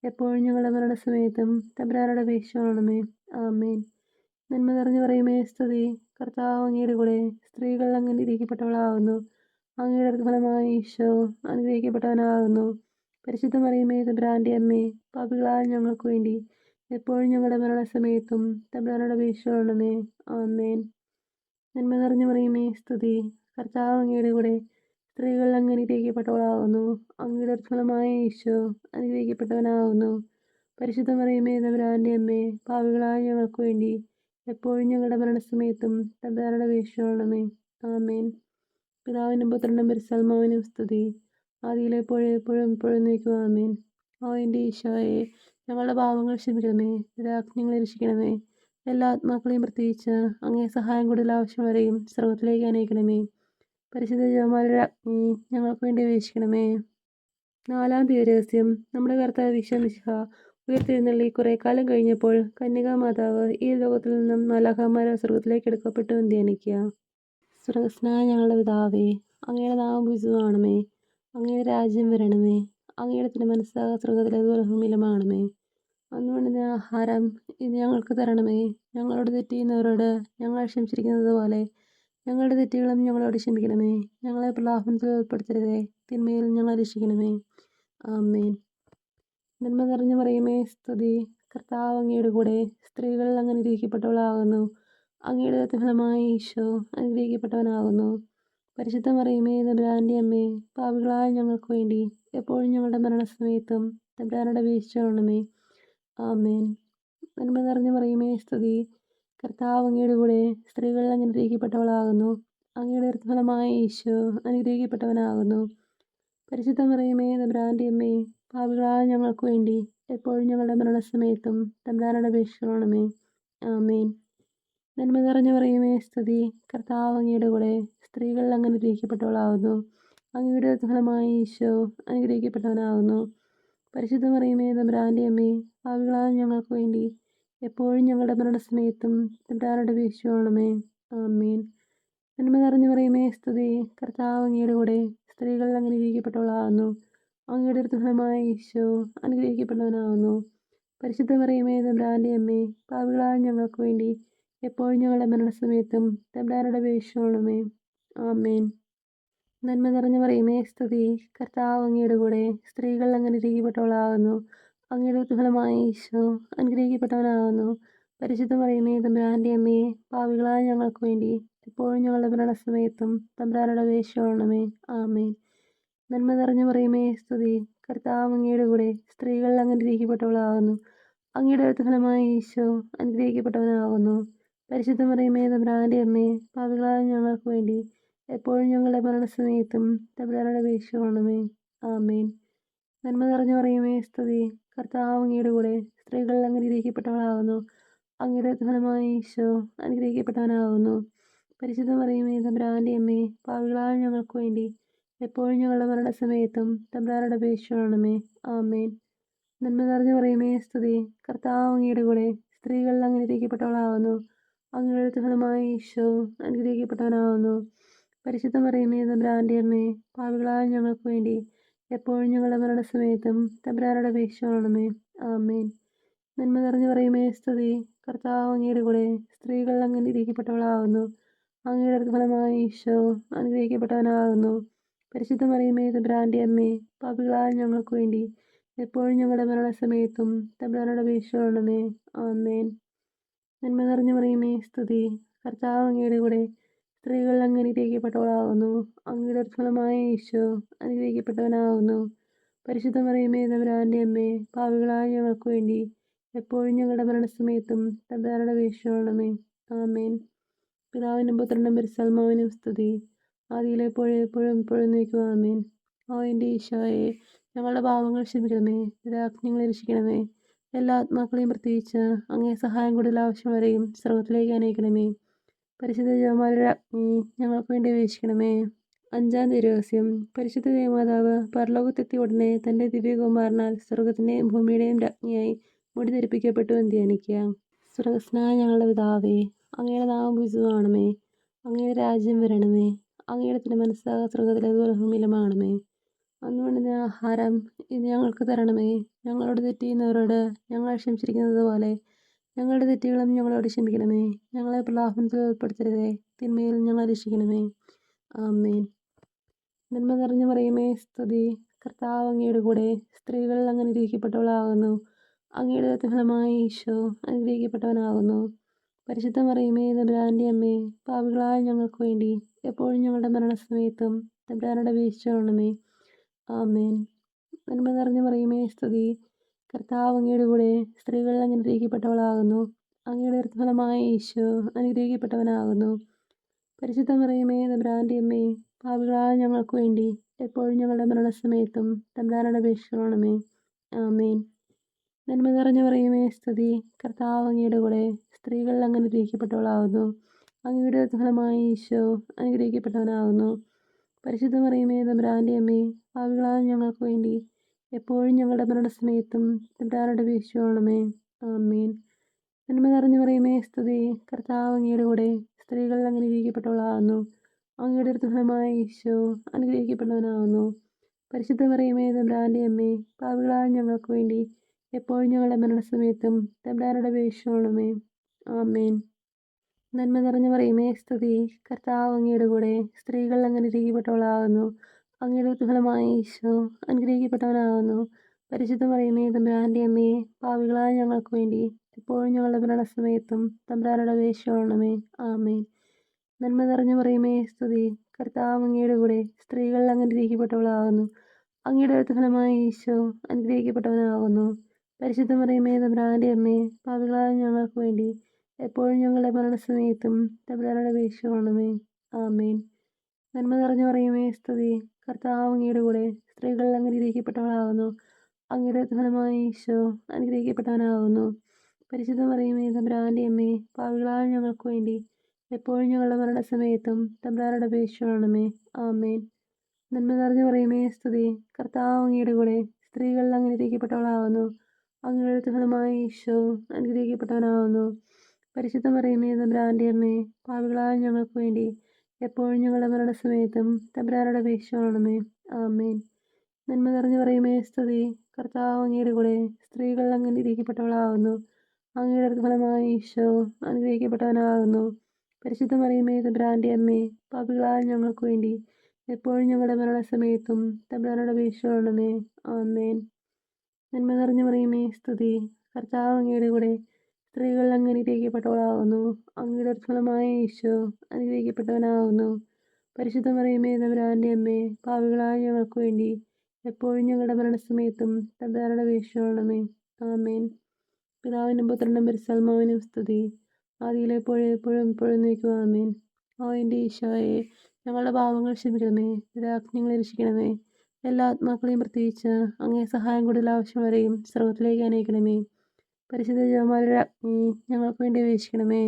എപ്പോഴും ഞങ്ങളുടെ മരണസമയത്തും തമ്പുരാനോട് അപേക്ഷിച്ചുകൊള്ളണമേ. ആമേൻ. നന്മ നിറഞ്ഞു മറിയമേ സ്തുതി. കർത്താവ് അങ്ങയുടെ കൂടെ സ്ത്രീകൾ അങ്ങ് അനുഗ്രഹിക്കപ്പെട്ടവളാകുന്നു. അങ്ങയുടെ ഫലമായ ഈശോ അനുഗ്രഹിക്കപ്പെട്ടവനാകുന്നു. പരിശുദ്ധ മറിയമേ തമ്പുരാൻ്റെ അമ്മേ, പാപികളായ ഞങ്ങൾക്ക് വേണ്ടി എപ്പോഴും ഞങ്ങളുടെ മരണസമയത്തും തമ്പുരാനോട് അപേക്ഷിച്ചുകൊള്ളണമേ. ആമേൻ. നന്മ നിറഞ്ഞു മറിയമേ സ്തുതി. കർത്താവ് അങ്ങയുടെ കൂടെ സ്ത്രീകൾ അങ്ങ് അനുഗ്രഹിക്കപ്പെട്ടവളാകുന്നു. അങ്ങയുടെ ഫലമായ ഈശോ അനുഗ്രഹിക്കപ്പെട്ടവനാകുന്നു. പരിശുദ്ധ മറിയമേ തമ്പുരാൻ്റെ അമ്മേ, പാപികളായ ഞങ്ങൾക്ക് വേണ്ടി എപ്പോഴും ഞങ്ങളുടെ മരണസമയത്തും തമ്പുരാനോട് അപേക്ഷിച്ചുകൊള്ളണമേ. ആമേൻ. പിതാവിനും പുത്രനും പരിശുദ്ധാത്മാവിനും സ്തുതി. ആദിയിലെ പോലെ എപ്പോഴും എപ്പോഴും നീക്കും. ആമേൻ. ഓ എൻ്റെ ഈശോയെ, ഞങ്ങളുടെ പാപങ്ങൾ ക്ഷമിക്കണമേ, നിരാജ്ഞങ്ങളെ രക്ഷിക്കണമേ. എല്ലാ ആത്മാക്കളെയും പ്രത്യേകിച്ച് അങ്ങേ സഹായം കൂടുതൽ ആവശ്യമുള്ളവരെയും സ്വർഗത്തിലേക്ക് അനയിക്കണമേ. പരിശുദ്ധ ജപമാലയുടെ അഗ്നി ഞങ്ങൾക്ക് വേണ്ടി അപേക്ഷിക്കണമേ. നാലാം ദിവരഹസ്യം. നമ്മുടെ കർത്താവ് ഈശോ മിശിഹ ഉയർത്തെഴുന്നള്ളി കുറേ കാലം കഴിഞ്ഞപ്പോൾ കന്യകാമാതാവ് ഈ ലോകത്തിൽ നിന്നും മാലാഖമാരെ സ്വർഗത്തിലേക്ക് എടുക്കപ്പെട്ടു എന്ന് ധ്യാനിക്കുക. സ്വർഗസ്നായ ഞങ്ങളുടെ പിതാവേ, അങ്ങയുടെ നാമം പൂജിതമാകണമേ. അങ്ങയുടെ രാജ്യം വരണമേ. അങ്ങയുടെ തിരുമനസ്സായ സ്വർഗത്തിലേതുപോലെ ഭൂമിയിലുമാകണമേ. അന്ന് വേണ്ടുന്ന ആഹാരം ഇന്ന് ഞങ്ങൾക്ക് തരണമേ. ഞങ്ങളോട് തെറ്റ് ചെയ്യുന്നവരോട് ഞങ്ങൾ ക്ഷമിച്ചിരിക്കുന്നത് പോലെ ഞങ്ങളുടെ തെറ്റുകളും ഞങ്ങളോട് ക്ഷമിക്കണമേ. ഞങ്ങളെ പ്രലോഭനത്തിൽ ഉൾപ്പെടുത്തരുതേ, തിന്മയിൽ ഞങ്ങളെ രക്ഷിക്കണമേ. ആമേൻ. നന്മ നിറഞ്ഞു മറിയമേ സ്തുതി. കർത്താവ് അങ്ങയുടെ കൂടെ സ്ത്രീകൾ അങ്ങ് അനുഗ്രഹിക്കപ്പെട്ടവളാകുന്നു. അങ്ങയുടെ ഫലമായ ഈശോ അനുഗ്രഹിക്കപ്പെട്ടവനാകുന്നു. പരിശുദ്ധ മറിയമേ തമ്പുരാൻ്റെ അമ്മേ, പാപികളായ ഞങ്ങൾക്ക് വേണ്ടി എപ്പോഴും ഞങ്ങളുടെ മരണസമയത്തും തമ്പുരാനോട് അപേക്ഷിച്ചുകൊള്ളണമേ. ആമേൻ. നന്മ നിറഞ്ഞ മറിയമേ സ്തുതി. കർത്താവ് അങ്ങയുടെ കൂടെ സ്ത്രീകൾ അനുഗ്രഹിക്കപ്പെട്ടവളാകുന്നു. അങ്ങയുടെ ഉദരഫലമായ ഈശോ അനുഗ്രഹിക്കപ്പെട്ടവനാകുന്നു. പരിശുദ്ധ മറിയമേ തമ്പുരാന്റെ അമ്മേ, പാപികളായ ഞങ്ങൾക്ക് വേണ്ടി എപ്പോഴും ഞങ്ങളുടെ മരണസമയത്തും തമ്പുരാനോട് അപേക്ഷിക്കണമേ. ആമേൻ. നന്മ നിറഞ്ഞ മറിയമേ സ്തുതി. കർത്താവ് അങ്ങയുടെ കൂടെ സ്ത്രീകൾ അനുഗ്രഹിക്കപ്പെട്ടവളാകുന്നു. അങ്ങയുടെ ഉദരഫലമായ ഈശോ അനുഗ്രഹിക്കപ്പെട്ടവനാകുന്നു. പരിശുദ്ധ മറിയമേ തമ്പുരാന്റെ അമ്മേ, പാപികളായ ഞങ്ങൾക്ക് വേണ്ടി എപ്പോഴും ഞങ്ങളുടെ മരണസമയത്തും തമ്പുരാനോട് അപേക്ഷിക്കണമേ. ആമേൻ. നന്മ നിറഞ്ഞ മറിയമേ സ്തുതി. കർത്താവ് അങ്ങയുടെ കൂടെ സ്ത്രീകൾ അനുഗ്രഹിക്കപ്പെട്ടവളാകുന്നു. അങ്ങയുടെ ഉദരഫലമായ ഈശോ അനുഗ്രഹിക്കപ്പെട്ടവനാകുന്നു. പരിശുദ്ധ മറിയമേ തമ്പുരാന്റെ അമ്മേ, പാപികളായ ഞങ്ങൾക്ക് വേണ്ടി എപ്പോഴും ഞങ്ങളുടെ മരണസമയത്തും തമ്പുരാനോട് അപേക്ഷിക്കണമേ. ആമേൻ. നന്മ നിറഞ്ഞ മറിയമേ സ്തുതി. കർത്താവ് അങ്ങയുടെ കൂടെ സ്ത്രീകൾ അനുഗ്രഹിക്കപ്പെട്ടവളാകുന്നു. അങ്ങയുടെ ഉദരഫലമായ ഈശോ അനുഗ്രഹിക്കപ്പെട്ടവനാകുന്നു. പരിശുദ്ധ മറിയമേ തമ്പുരാന്റെ അമ്മേ, പാപികളായ ഞങ്ങൾക്ക് വേണ്ടി എപ്പോഴും ഞങ്ങളുടെ മരണസമയത്തും തമ്പുരാനോട് അപേക്ഷിക്കണമേ. ആമേൻ. നന്മ നിറഞ്ഞ മറിയമേ സ്തുതി. കർത്താവ് അങ്ങയുടെ കൂടെ സ്ത്രീകൾ അനുഗ്രഹിക്കപ്പെട്ടവളാകുന്നു. അങ്ങയുടെ ഉദരഫലമായ ഈശോ അനുഗ്രഹിക്കപ്പെട്ടവനാകുന്നു. പരിശുദ്ധ മറിയമേ തമ്പുരാന്റെ അമ്മേ, പാപികളായ ഞങ്ങൾക്ക് വേണ്ടി എപ്പോഴും ഞങ്ങളുടെ മരണസമയത്തും തമ്പുരാനോട് അപേക്ഷിക്കണമേ. ആമേൻ. നന്മ നിറഞ്ഞ മറിയമേ സ്തുതി. കർത്താവ് അങ്ങയുടെ കൂടെ സ്ത്രീകൾ അനുഗ്രഹിക്കപ്പെട്ടവളാകുന്നു. അങ്ങയുടെ ഉദരഫലമായ ഈശോ അനുഗ്രഹിക്കപ്പെട്ടവനാകുന്നു. പരിശുദ്ധ മറിയമേ തമ്പുരാന്റെ അമ്മേ, പാപികളായ ഞങ്ങൾക്ക് വേണ്ടി എപ്പോഴും ഞങ്ങളുടെ മരണസമയത്തും തമ്പുരാനോട് അപേക്ഷിക്കണമേ. ആമേൻ. നന്മ നിറഞ്ഞ മറിയമേ സ്തുതി. കർത്താവ് അങ്ങയുടെ കൂടെ സ്ത്രീകൾ അനുഗ്രഹിക്കപ്പെട്ടവളാകുന്നു. അങ്ങയുടെ ഉദരഫലമായ ഈശോ അനുഗ്രഹിക്കപ്പെട്ടവനാകുന്നു. പരിശുദ്ധ മറിയമേ തമ്പുരാന്റെ അമ്മേ, പാപികളായ ഞങ്ങൾക്ക് വേണ്ടി എപ്പോഴും ഞങ്ങളുടെ മരണസമയത്തും തമ്പുരാനോട് അപേക്ഷിക്കണമേ. ആമേൻ. നന്മ നിറഞ്ഞ മറിയമേ സ്തുതി. കർത്താവ് അങ്ങയുടെ കൂടെ സ്ത്രീകൾ അനുഗ്രഹിക്കപ്പെട്ടവളാകുന്നു. അങ്ങയുടെ ഉദരഫലമായ ഈശോ അനുഗ്രഹിക്കപ്പെട്ടവനാകുന്നു. പരിശുദ്ധ മറിയമേ തമ്പുരാന്റെ അമ്മേ, പാപികളായ ഞങ്ങൾക്ക് വേണ്ടി എപ്പോഴും ഞങ്ങളുടെ മരണസമയത്തും തമ്പുരാനോട് അപേക്ഷിക്കണമേ. ആമേൻ. നന്മ നിറഞ്ഞ മറിയമേ സ്തുതി. കർത്താവ് അങ്ങയുടെ കൂടെ സ്ത്രീകൾ അനുഗ്രഹിക്കപ്പെട്ടവളാകുന്നു. അങ്ങയുടെ ഉദരഫലമായ ഈശോ അനുഗ്രഹിക്കപ്പെട്ടവനാകുന്നു. പരിശുദ്ധ മറിയമേ തമ്പുരാന്റെ അമ്മേ, പാപികളായ ഞങ്ങൾക്ക് വേണ്ടി എപ്പോഴും ഞങ്ങളുടെ മരണസമയത്തും തമ്പുരാനോട് അപേക്ഷിക്കണമേ. ആമേൻ. പിതാവിനും പുത്രനും പരിശുദ്ധാത്മാവിനും സ്തുതി. ആദിയിലെ എപ്പോഴും നീക്കുക. ആമേൻ. ഓ എൻ്റെ ഈശോയെ, ഞങ്ങളുടെ പാപങ്ങൾ ക്ഷമിക്കണമേ. രാജ്ഞങ്ങളെ രക്ഷിക്കണമേ. എല്ലാ ആത്മാക്കളെയും പ്രത്യേകിച്ച് അങ്ങേ സഹായം കൂടുതൽ ആവശ്യമുള്ളവരെയും സ്വർഗത്തിലേക്ക് അനയിക്കണമേ. പരിശുദ്ധ ജപമാലയുടെ അഗ്നി ഞങ്ങൾക്ക് വേണ്ടി അപേക്ഷിക്കണമേ. 5-ാം തിരുരഹസ്യം. പരിശുദ്ധ ദേവമാതാവ് പരലോകത്തെത്തിയ ഉടനെ തൻ്റെ ദിവ്യകുമാരനാൽ സ്വർഗത്തിൻ്റെയും ഭൂമിയുടെയും രാജ്ഞിയായി മുടി ധരിപ്പിക്കപ്പെട്ടു എന്ന് ധ്യാനിക്കുക. സ്വർഗസ്നായ ഞങ്ങളുടെ പിതാവേ, അങ്ങയുടെ നാമം പൂജിതമാകണമേ. അങ്ങയുടെ രാജ്യം വരണമേ. അങ്ങയുടെ തിരുമനസ്സ് സ്വർഗത്തിലേതുപോലെ ഭൂമിയിലുമാകണമേ. അന്ന് വേണ്ടുന്ന ആഹാരം ഇന്ന് ഞങ്ങൾക്ക് തരണമേ. ഞങ്ങളോട് തെറ്റ് ചെയ്യുന്നവരോട് ഞങ്ങൾ ക്ഷമിച്ചിരിക്കുന്നത് പോലെ ഞങ്ങളുടെ തെറ്റുകളും ഞങ്ങളോട് ക്ഷമിക്കണമേ. ഞങ്ങളെ പ്രലോഭനത്തിൽ ഉൾപ്പെടുത്തരുതേ, തിന്മയിൽ ഞങ്ങളെ രക്ഷിക്കണമേ. ആമേൻ. നന്മ നിറഞ്ഞ മറിയമേ സ്തുതി. കർത്താവ് അങ്ങയുടെ കൂടെ സ്ത്രീകൾ അനുഗ്രഹിക്കപ്പെട്ടവളാകുന്നു. അങ്ങയുടെ ഉദരഫലമായ ഈശോ അനുഗ്രഹിക്കപ്പെട്ടവനാകുന്നു. പരിശുദ്ധ മറിയമേ തമ്പുരാന്റെ അമ്മേ, പാപികളായ ഞങ്ങൾക്ക് വേണ്ടി എപ്പോഴും ഞങ്ങളുടെ മരണസമയത്തും തമ്പുരാനോട് അപേക്ഷിക്കണമേ. ആമേൻ. നന്മ നിറഞ്ഞ മറിയമേ സ്തുതി. കർത്താവ് അങ്ങയുടെ കൂടെ സ്ത്രീകൾ അനുഗ്രഹിക്കപ്പെട്ടവളാകുന്നു. അങ്ങയുടെ ഉദരഫലമായ ഈശോ അനുഗ്രഹിക്കപ്പെട്ടവനാകുന്നു. പരിശുദ്ധ മറിയമേ തമ്പുരാന്റെ അമ്മേ, പാപികളായ ഞങ്ങൾക്ക് വേണ്ടി എപ്പോഴും ഞങ്ങളുടെ മരണസമയത്തും തമ്പുരാനോട് അപേക്ഷിക്കണമേ. ആമേൻ. നന്മ നിറഞ്ഞ മറിയമേ സ്തുതി. കർത്താവ് അങ്ങയുടെ കൂടെ സ്ത്രീകൾ അനുഗ്രഹിക്കപ്പെട്ടവളാകുന്നു. അങ്ങയുടെ ഉദരഫലമായ ഈശോ അനുഗ്രഹിക്കപ്പെട്ടവനാകുന്നു. പരിശുദ്ധ മറിയമേ തമ്പുരാന്റെ അമ്മേ, പാപികളായ ഞങ്ങൾക്ക് വേണ്ടി എപ്പോഴും ഞങ്ങളുടെ മരണസമയത്തും തമ്പുരാനോട് അപേക്ഷിക്കണമേ. ആമേൻ. നന്മ നിറഞ്ഞ മറിയമേ സ്തുതി. കർത്താവ് അങ്ങയുടെ കൂടെ സ്ത്രീകൾ അനുഗ്രഹിക്കപ്പെട്ടവളാകുന്നു. അങ്ങയുടെ ഉദരഫലമായ ഈശോ അനുഗ്രഹിക്കപ്പെട്ടവനാകുന്നു. പരിശുദ്ധ മറിയമേ തമ്പുരാന്റെ അമ്മേ, പാപികളായ ഞങ്ങൾക്ക് വേണ്ടി എപ്പോഴും ഞങ്ങളുടെ മരണസമയത്തും തമ്പുരാനോട് അപേക്ഷിക്കണമേ. ആമേൻ. നന്മ നിറഞ്ഞ മറിയമേ സ്തുതി. കർത്താവ് അങ്ങയുടെ കൂടെ സ്ത്രീകൾ അനുഗ്രഹിക്കപ്പെട്ടവളാകുന്നു. അങ്ങയുടെ ഉദരഫലമായ ഈശോ അനുഗ്രഹിക്കപ്പെട്ടവനാകുന്നു. പരിശുദ്ധ മറിയമേ തമ്പുരാന്റെ അമ്മേ, പാപികളായ ഞങ്ങൾക്ക് വേണ്ടി എപ്പോഴും ഞങ്ങളുടെ മരണസമയത്തും തമ്പുരാനോട് അപേക്ഷിക്കണമേ. ആമേൻ. നന്മ നിറഞ്ഞ മറിയമേ സ്തുതി. കർത്താവ് അങ്ങയുടെ കൂടെ സ്ത്രീകൾ അനുഗ്രഹിക്കപ്പെട്ടവളാകുന്നു. അങ്ങയുടെ ഉദരഫലമായ ഈശോ അനുഗ്രഹിക്കപ്പെട്ടവനാകുന്നു. പരിശുദ്ധ മറിയമേ തമ്പുരാന്റെ അമ്മേ, പാപികളായ ഞങ്ങൾക്ക് വേണ്ടി എപ്പോഴും ഞങ്ങളുടെ മരണസമയത്തും തമ്പുരാനോട് അപേക്ഷിക്കണമേ. ആമേൻ. നന്മ നിറഞ്ഞു മറിയമേ സ്തുതി, കർത്താവ് അങ്ങയുടെ കൂടെ സ്ത്രീകൾ അനുഗ്രഹിക്കപ്പെട്ടവളാകുന്നു. അങ്ങയുടെ ഫലമായി ഈശോ അനുഗ്രഹിക്കപ്പെട്ടവനാകുന്നു. പരിശുദ്ധ മറിയമേ തമ്പുരാന്റെ അമ്മേ, പാപികളായ ഞങ്ങൾക്ക് വേണ്ടി എപ്പോഴും ഞങ്ങളുടെ മരണസമയത്തും തമ്പുരാനോട് അപേക്ഷിക്കണമേ. ആമേൻ. നന്മ നിറഞ്ഞു മറിയമേ സ്തുതി, കർത്താവ് അങ്ങയുടെ കൂടെ സ്ത്രീകൾ അനുഗ്രഹിക്കപ്പെട്ടവളാകുന്നു. അങ്ങയുടെ ഫലമായി ഈശോ അനുഗ്രഹിക്കപ്പെട്ടവനാകുന്നു. പരിശുദ്ധ മറിയമേ തമ്പുരാന്റെ അമ്മേ, പാപികളായ ഞങ്ങൾക്ക് വേണ്ടി എപ്പോഴും ഞങ്ങളുടെ മരണസമയത്തും തമ്പുരാനോട് അപേക്ഷിക്കണമേ. ആമേൻ. നന്മ നിറഞ്ഞു മറിയമേ സ്തുതി, കർത്താവ് അങ്ങയുടെ കൂടെ സ്ത്രീകൾ അനുഗ്രഹിക്കപ്പെട്ടവളാകുന്നു. അങ്ങയുടെ ഫലമായി ഈശോ അനുഗ്രഹിക്കപ്പെട്ടവനാകുന്നു. പരിശുദ്ധ മറിയമേ തമ്പുരാന്റെ അമ്മേ, പാപികളായ ഞങ്ങൾക്ക് വേണ്ടി എപ്പോഴും ഞങ്ങളുടെ മരണസമയത്തും തമ്പുരാനോട് അപേക്ഷിക്കണമേ. ആമേൻ. നന്മ നിറഞ്ഞു മറിയമേ സ്തുതി, കർത്താവ് അങ്ങയുടെ കൂടെ സ്ത്രീകൾ അനുഗ്രഹിക്കപ്പെട്ടവളാകുന്നു. അങ്ങയുടെ ഫലമായ ഈശോ അനുഗ്രഹിക്കപ്പെട്ടവനാകുന്നു. പരിശുദ്ധ മറിയമേ തമ്പുരാന്റെ അമ്മേ, പാപികളായ ഞങ്ങൾക്ക് വേണ്ടി എപ്പോഴും ഞങ്ങളുടെ മരണസമയത്തും തമ്പുരാനോട് അപേക്ഷിക്കണമേ. ആമേൻ. പിതാവിനും പുത്രനും പരിശുദ്ധാത്മാവിനും സ്തുതി, ആദിയിലെപ്പോഴും എപ്പോഴും എപ്പോഴും നീക്കും. ആമേൻ. ഓ എൻ്റെ ഈശോയെ, ഞങ്ങളുടെ പാപങ്ങൾ ക്ഷമിക്കണമേ, ഞങ്ങളെ രക്ഷിക്കണമേ. എല്ലാ ആത്മാക്കളെയും പ്രത്യേകിച്ച് അങ്ങേ സഹായം കൂടുതൽ ആവശ്യമുള്ളവരെയും സ്വർഗത്തിലേക്ക് അനയിക്കണമേ. പരിശുദ്ധ ജപമാലയുടെ അഗ്നി ഞങ്ങൾക്ക് വേണ്ടി അപേക്ഷിക്കണമേ.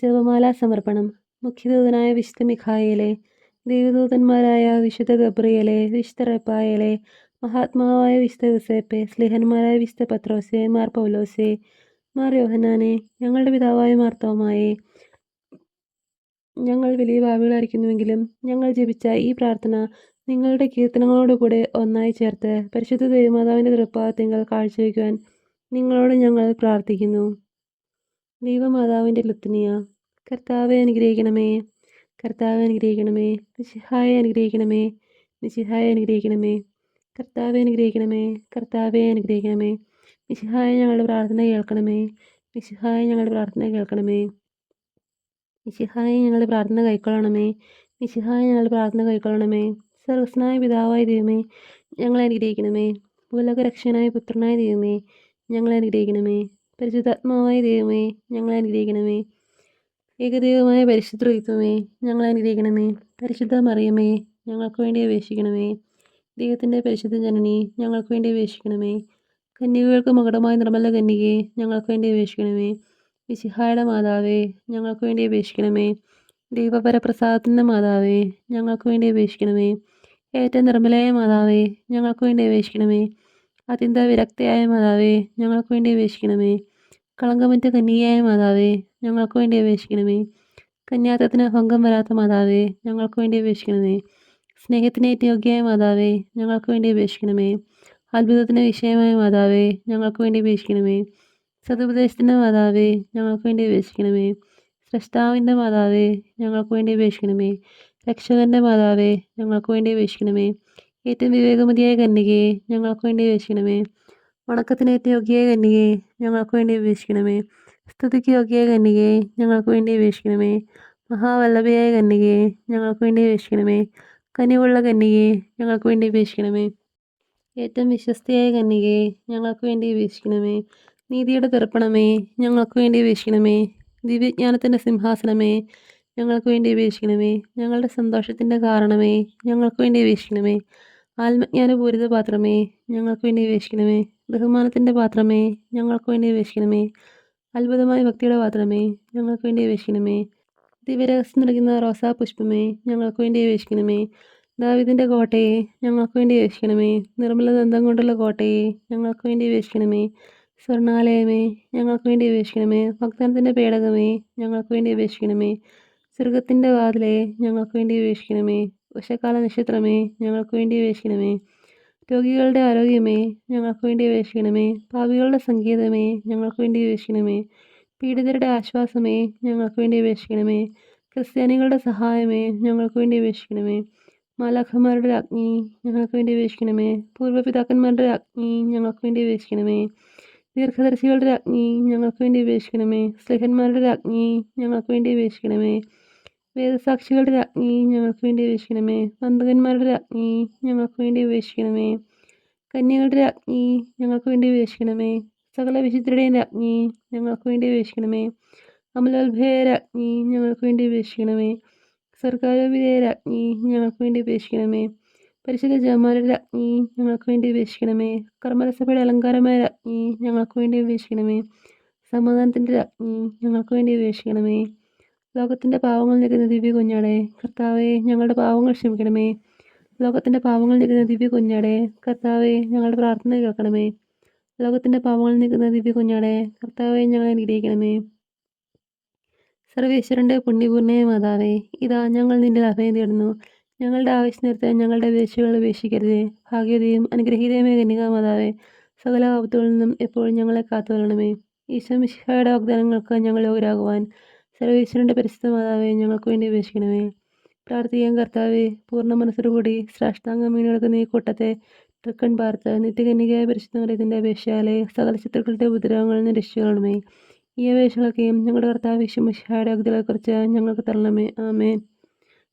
ജപമാല സമർപ്പണം. മുഖ്യദൂതനായ വിശുദ്ധ മിഖായേലെ, ദൈവദൂതന്മാരായ വിശുദ്ധ ഗബ്രിയേലെ, വിശുദ്ധ റഫായേലെ, മഹാത്മാവായ വിശുദ്ധ യൂസേപ്പെ, സ്ലിഹന്മാരായ വിശുദ്ധ പത്രോസെ, മാർ പൗലോസെ, മാർ യോഹന്നാനെ, ഞങ്ങളുടെ പിതാവായ മാർത്തോമായെ, ഞങ്ങൾ വലിയ പാപികളായിരിക്കുന്നുവെങ്കിലും ഞങ്ങൾ ജപിച്ച ഈ പ്രാർത്ഥന നിങ്ങളുടെ കീർത്തനങ്ങളോടുകൂടെ ഒന്നായി ചേർത്ത് പരിശുദ്ധ ദൈവമാതാവിൻ്റെ തൃപ്പാദത്തിങ്കൽ കാഴ്ചവെക്കുവാൻ നിങ്ങളോട് ഞങ്ങൾ പ്രാർത്ഥിക്കുന്നു. ദൈവമാതാവിൻ്റെ ലുത്തിനിയ. കർത്താവെ അനുഗ്രഹിക്കണമേ, കർത്താവെ അനുഗ്രഹിക്കണമേ, മിശിഹായെ അനുഗ്രഹിക്കണമേ, മിശിഹായെ അനുഗ്രഹിക്കണമേ, കർത്താവെ അനുഗ്രഹിക്കണമേ, കർത്താവെ അനുഗ്രഹിക്കണമേ, മിശിഹായെ ഞങ്ങളുടെ പ്രാർത്ഥന കേൾക്കണമേ, മിശിഹായെ ഞങ്ങളുടെ പ്രാർത്ഥന കേൾക്കണമേ, മിശിഹായെ ഞങ്ങളുടെ പ്രാർത്ഥന കൈക്കൊള്ളണമേ, മിശിഹായെ ഞങ്ങളുടെ പ്രാർത്ഥന കൈക്കൊള്ളണമേ. സർവസ്നായ പിതാവായ ദൈവമേ, ഞങ്ങളെ അനുഗ്രഹിക്കണമേ. ഭൂലോകരക്ഷകനായ പുത്രനായ ദൈവമേ, ഞങ്ങളെ അനുഗ്രഹിക്കണമേ. പരിശുദ്ധാത്മാവായ ദൈവമേ, ഞങ്ങളെ അനുഗ്രഹിക്കണമേ. ഏകദൈവമായ പരിശുദ്ധ ത്രിത്വമേ, ഞങ്ങളെ അനുഗ്രഹിക്കണമേ. പരിശുദ്ധ മറിയമേ, ഞങ്ങൾക്ക് വേണ്ടി അപേക്ഷിക്കണമേ. ദൈവത്തിൻ്റെ പരിശുദ്ധ ജനനി, ഞങ്ങൾക്ക് വേണ്ടി അപേക്ഷിക്കണമേ. കന്യകകൾക്ക് മകുടമായ നിർമ്മല കന്യകയെ, ഞങ്ങൾക്ക് വേണ്ടി അപേക്ഷിക്കണമേ. മിശിഹായുടെ മാതാവേ, ഞങ്ങൾക്ക് വേണ്ടി അപേക്ഷിക്കണമേ. ദൈവപരപ്രസാദത്തിൻ്റെ മാതാവേ, ഞങ്ങൾക്ക് വേണ്ടി അപേക്ഷിക്കണമേ. ഏറ്റവും നിർമ്മലയായ മാതാവേ, ഞങ്ങൾക്ക് വേണ്ടി അപേക്ഷിക്കണമേ. അത്യന്ത വിരക്തയായ മാതാവേ, ഞങ്ങൾക്ക് വേണ്ടി അപേക്ഷിക്കണമേ. കളങ്കമറ്റ കന്യകയായ മാതാവേ, ഞങ്ങൾക്ക് വേണ്ടി അപേക്ഷിക്കണമേ. കന്യാത്തത്തിന് ഭംഗം വരാത്ത മാതാവേ, ഞങ്ങൾക്ക് വേണ്ടി അപേക്ഷിക്കണമേ. സ്നേഹത്തിന് യോഗ്യയായ മാതാവേ, ഞങ്ങൾക്ക് വേണ്ടി അപേക്ഷിക്കണമേ. അത്ഭുതത്തിന് വിഷയമായ മാതാവേ, ഞങ്ങൾക്ക് വേണ്ടി അപേക്ഷിക്കണമേ. സതുപദേശത്തിൻ്റെ മാതാവേ, ഞങ്ങൾക്ക് വേണ്ടി അപേക്ഷിക്കണമേ. സ്രഷ്ടാവിൻ്റെ മാതാവേ, ഞങ്ങൾക്ക് വേണ്ടി അപേക്ഷിക്കണമേ. രക്ഷകൻ്റെ മാതാവേ, ഞങ്ങൾക്ക് വേണ്ടി അപേക്ഷിക്കണമേ. ഏറ്റവും വിവേകമതിയായ കന്യകയെ, ഞങ്ങൾക്ക് വേണ്ടി അപേക്ഷിക്കണമേ. വണക്കത്തിനേറ്റ യോഗ്യയായ കന്യകയെ, ഞങ്ങൾക്ക് വേണ്ടി അപേക്ഷിക്കണമേ. സ്തുതിക്ക് യോഗ്യയായ കന്യകയെ, ഞങ്ങൾക്ക് വേണ്ടി അപേക്ഷിക്കണമേ. മഹാവല്ലഭയായ കന്യകയെ, ഞങ്ങൾക്ക് വേണ്ടി അപേക്ഷിക്കണമേ. കനിവുള്ള കന്യകയെ, ഞങ്ങൾക്ക് വേണ്ടി അപേക്ഷിക്കണമേ. ഏറ്റവും വിശ്വസ്തയായ കന്യകയെ, ഞങ്ങൾക്ക് വേണ്ടി അപേക്ഷിക്കണമേ. നീതിയുടെ ദർപ്പണമേ, ഞങ്ങൾക്ക് വേണ്ടി അപേക്ഷിക്കണമേ. ദിവ്യജ്ഞാനത്തിൻ്റെ സിംഹാസനമേ, ഞങ്ങൾക്ക് വേണ്ടി അപേക്ഷിക്കണമേ. ഞങ്ങളുടെ സന്തോഷത്തിൻ്റെ കാരണമേ, ഞങ്ങൾക്ക് വേണ്ടി അപേക്ഷിക്കണമേ. ആത്മജ്ഞാനപൂരിത പാത്രമേ, ഞങ്ങൾക്ക് വേണ്ടി അപേക്ഷിക്കണമേ. ബഹുമാനത്തിൻ്റെ പാത്രമേ, ഞങ്ങൾക്ക് വേണ്ടി അപേക്ഷിക്കണമേ. അത്ഭുതമായ ഭക്തിയുടെ പാത്രമേ, ഞങ്ങൾക്ക് വേണ്ടി അപേക്ഷിക്കണമേ. ദിവ്യരഹസ്യം നൽകുന്ന റോസാപുഷ്പമേ, ഞങ്ങൾക്ക് വേണ്ടി അപേക്ഷിക്കണമേ. ദാവീദിൻ്റെ കോട്ടയെ, ഞങ്ങൾക്ക് വേണ്ടി അപേക്ഷിക്കണമേ. നിർമ്മല ദന്തം കൊണ്ടുള്ള കോട്ടയെ, ഞങ്ങൾക്ക് വേണ്ടി അപേക്ഷിക്കണമേ. സ്വർണാലയമേ, ഞങ്ങൾക്ക് വേണ്ടി അപേക്ഷിക്കണമേ. വാഗ്ദാനത്തിൻ്റെ പേടകമേ, ഞങ്ങൾക്ക് വേണ്ടി അപേക്ഷിക്കണമേ. സ്വർഗത്തിൻ്റെ വാതിലേ, ഞങ്ങൾക്ക് വേണ്ടി അപേക്ഷിക്കണമേ. ഉഷക്കാല നക്ഷത്രമേ, ഞങ്ങൾക്ക് വേണ്ടി അപേക്ഷിക്കണമേ. രോഗികളുടെ ആരോഗ്യമേ, ഞങ്ങൾക്ക് വേണ്ടി അപേക്ഷിക്കണമേ. പാപികളുടെ സംഗീതമേ, ഞങ്ങൾക്ക് വേണ്ടി അപേക്ഷിക്കണമേ. പീഡിതരുടെ ആശ്വാസമേ, ഞങ്ങൾക്ക് വേണ്ടി അപേക്ഷിക്കണമേ. ക്രിസ്ത്യാനികളുടെ സഹായമേ, ഞങ്ങൾക്ക് വേണ്ടി അപേക്ഷിക്കണമേ. മാലാഖമാരുടെ അഗ്നി, ഞങ്ങൾക്ക് വേണ്ടി അപേക്ഷിക്കണമേ. പൂർവ്വപിതാക്കന്മാരുടെ അഗ്നി, ഞങ്ങൾക്ക് വേണ്ടി അപേക്ഷിക്കണമേ. ദീർഘദർശികളുടെ അഗ്നി, ഞങ്ങൾക്ക് വേണ്ടി അപേക്ഷിക്കണമേ. സ്ലേഹന്മാരുടെ അഗ്നി, ഞങ്ങൾക്ക് വേണ്ടി അപേക്ഷിക്കണമേ. വേദസാക്ഷികളുടെ അഗ്നി, ഞങ്ങൾക്ക് വേണ്ടി അപേക്ഷിക്കണമേ. വന്ദകന്മാരുടെ അഗ്നി, ഞങ്ങൾക്ക് വേണ്ടി അപേക്ഷിക്കണമേ. കന്യകളുടെ രാജ്ഞി, ഞങ്ങൾക്ക് വേണ്ടി അപേക്ഷിക്കണമേ. സകല വിശുദ്ധരുടെയും രാജ്ഞി, ഞങ്ങൾക്ക് വേണ്ടി അപേക്ഷിക്കണമേ. അമലോത്ഭയ രാജ്ഞി, ഞങ്ങൾക്ക് വേണ്ടി അപേക്ഷിക്കണമേ. സർക്കാരോപിതയ രാജ്ഞി, ഞങ്ങൾക്ക് വേണ്ടി അപേക്ഷിക്കണമേ. പരിശുദ്ധ ജപമാലയുടെ രാജ്ഞി, ഞങ്ങൾക്ക് വേണ്ടി അപേക്ഷിക്കണമേ. കർമ്മരസഭയുടെ അലങ്കാരമായ രാജ്ഞി, ഞങ്ങൾക്ക് വേണ്ടി അപേക്ഷിക്കണമേ. സമാധാനത്തിൻ്റെ രാജ്ഞി, ഞങ്ങൾക്ക് വേണ്ടി അപേക്ഷിക്കണമേ. ലോകത്തിൻ്റെ പാവങ്ങൾ നീക്കുന്ന ദിവ്യ കുഞ്ഞാടെ, കർത്താവെ ഞങ്ങളുടെ പാവങ്ങൾ ക്ഷമിക്കണമേ. ലോകത്തിൻ്റെ പാവങ്ങൾ നീക്കുന്ന ദിവ്യ കുഞ്ഞാടെ, കർത്താവെ ഞങ്ങളുടെ പ്രാർത്ഥന കേൾക്കണമേ. ലോകത്തിൻ്റെ പാവങ്ങൾ നീക്കുന്ന ദിവ്യ കുഞ്ഞാടെ, കർത്താവെ ഞങ്ങളെ അനുഗ്രഹിക്കണമേ. സർവേശ്വരൻ്റെ പുണ്യപൂർണ്ണയ മാതാവേ, ഇതാ ഞങ്ങൾ നിന്റെ അഭയം തേടുന്നു. ഞങ്ങളുടെ ആവശ്യ നേരത്തെ ഞങ്ങളുടെ അപേക്ഷകൾ ഉപേക്ഷിക്കരുതേ. ഭാഗ്യതയും അനുഗ്രഹീതയുമായ കന്യകാമാതാവേ, സകല ആപത്തുകളിൽ നിന്നും എപ്പോഴും ഞങ്ങളെ കാത്തുകൊള്ളണമേ. ഈശോ മിശിഹായുടെ വാഗ്ദാനങ്ങൾക്ക് ഞങ്ങൾ യോഗ്യരാകുവാൻ സർവേശ്വരൻ്റെ പരിശുദ്ധ മാതാവേ, ഞങ്ങൾക്ക് വേണ്ടി അപേക്ഷിക്കണമേ. പ്രാർത്ഥിക്കാൻ കർത്താവെ, പൂർണ്ണ മനസ്സോടുകൂടി സാഷ്ടാംഗം വീണ് കിടക്കുന്ന ഈ കൂട്ടത്തെ തൃക്കൺ പാർത്ത് നിത്യകന്യകയായ പരിശുദ്ധ മറിയത്തിൻ്റെ അപേക്ഷയാലെ സകല ശത്രുക്കളുടെ ഉപദ്രവങ്ങളിൽ നിന്ന് രക്ഷിക്കണമേ. ഈ അപേക്ഷകളൊക്കെയും ഞങ്ങളുടെ കർത്താവ് യേശു മിശിഹായുടെ വാഗ്ദാനങ്ങളെക്കുറിച്ച് ഞങ്ങൾക്ക് തരണമേ. ആമേൻ.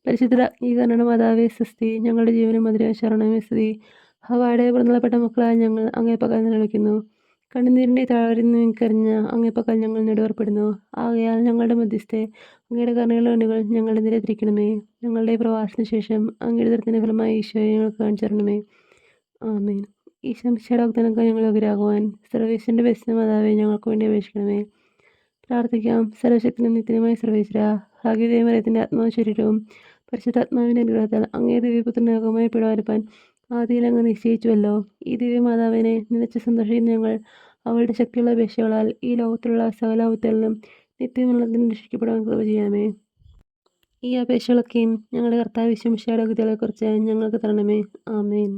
പരിശുദ്ധ രാജ്ഞീകരണ മാതാവേ സ്വസ്തി. ഞങ്ങളുടെ ജീവനും മധുരവും ശരണമേ സ്തുതി. ഹവ്വായുടെ പിറന്നപ്പെട്ട മക്കളായ ഞങ്ങൾ അങ്ങേ പക്കൽ നിലവിളിക്കുന്നു. കണ്ണുനീരിൻ്റെ താഴ്വരയിൽ കരഞ്ഞ അങ്ങേ പക്കൽ ഞങ്ങൾ നെടുവേർപ്പെടുന്നു. ആകയാൽ ഞങ്ങളുടെ മധ്യസ്ഥെ അങ്ങയുടെ കരുണയുള്ള കണ്ണുകൾ ഞങ്ങളുടെ നേരെ തിരിക്കണമേ. ഞങ്ങളുടെ പ്രവാസത്തിന് ശേഷം അങ്ങയുടെ ദുരിതത്തിന് ഫലമായി ഈശോയെ ഞങ്ങൾക്ക് കാണിച്ചു തരണമേ. ആമേൻ. ഈശോ മിശിഹായുടെ വാഗ്ദാനങ്ങൾക്ക് ഞങ്ങൾ യോഗ്യരാകുവാൻ സർവേശ്വരൻ്റെ പരിശുദ്ധ മാതാവേ, ഞങ്ങൾക്ക് വേണ്ടി അപേക്ഷിക്കണമേ. പ്രാർത്ഥിക്കാം. സർവശക്തനും നിത്യനുമായ സർവേശ്വര, ഭാഗ്യദേവ മറിയത്തിൻ്റെ ആത്മാവും ശരീരവും പരിശുദ്ധാത്മാവിൻ്റെ അനുഗ്രഹത്താൽ അങ്ങേ ദിവ്യപുത്രനാകുമായി പിടവരപ്പാൻ ആദിയിൽ അങ്ങ് നിശ്ചയിച്ചുവല്ലോ. ഈ ദിവ്യമാതാവിനെ നിലച്ച് സന്തോഷിക്കുന്ന ഞങ്ങൾ അവളുടെ ശക്തിയുള്ള അപേക്ഷകളാൽ ഈ ലോകത്തിലുള്ള സകല ആപത്തുകളിലും നിത്യമുള്ളതിന് രക്ഷിക്കപ്പെടാൻ കൃപ ചെയ്യാമേ. ഈ അപേക്ഷകളൊക്കെയും ഞങ്ങളുടെ കർത്താവ് യേശു മിശിഹായുടെ വാഗ്ദാനങ്ങളെക്കുറിച്ച് ഞങ്ങൾക്ക് തരണമേ. ആമേൻ.